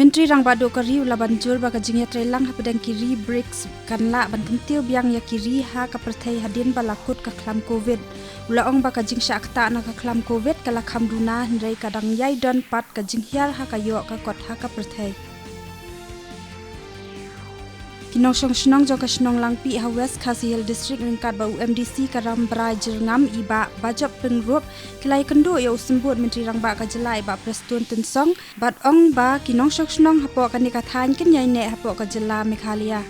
Menteri rang bado kari ula banjur baka jingya trelang ha pedang kiri BRICS kanla ban kentil biang ya kiri ha ka perthai hadin balakut ka klam COVID. Ula ong baka jing syakta na ka klam COVID kala khamduna hnrei kadang yai don pat ka jinghyar ha ka yo ka kot ha ka perthai. Kinong snong jong ka snong langpi ha West Khasi Hill District ringkat ba UMDC karam brai jerngam iba bajap pengrup kelai kendo ya usembut menteri rang ba ka jelai ba prestun tensong bat ong ba kinong snong hapo kan nikathan kin yai ne hapo ka jela Meghalaya.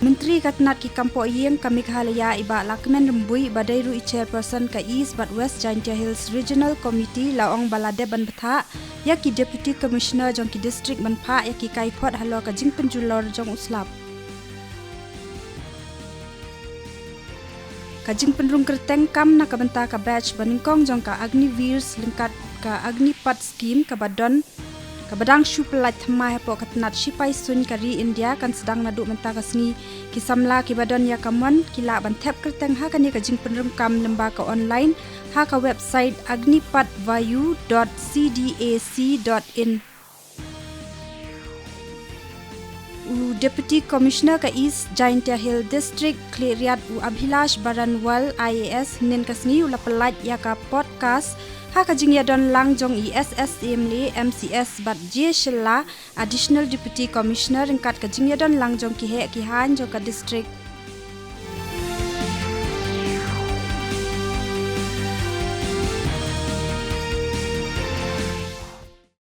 Menteri katnat ki kampo yeng ka Meghalaya iba lakmen rembui badai ru chairperson ka East but West Jaintia Hills Regional Committee laong balade ban betha ya ki deputy commissioner jong ki district banpha ya ki kai phot halo ka jing penjulor jong uslap ka jing penrung kerteng kam na ka benta ka batch baningkong jong ka agnivirs lingkat ka agnipat scheme ka badon ka badang shupelat thmai hapo katnat sipai sun kari India kan sedang nadu menta ka sngi ki samla ki badon ya kamon kila ban thep kerteng ha kani ka jing penrum kam lemba ka online ha ka website agnipatvayu.cdac.in. Deputy Commissioner ka East Jaintia Hill District Kleriat u Abhilash Baranwal IAS nin kasngi ula pelat ya ka podcast ha ka jing ya don lang jong ESSM le MCS bat je shela Additional Deputy Commissioner ringkat ka jing ya don lang jong ki he ki han jong ka district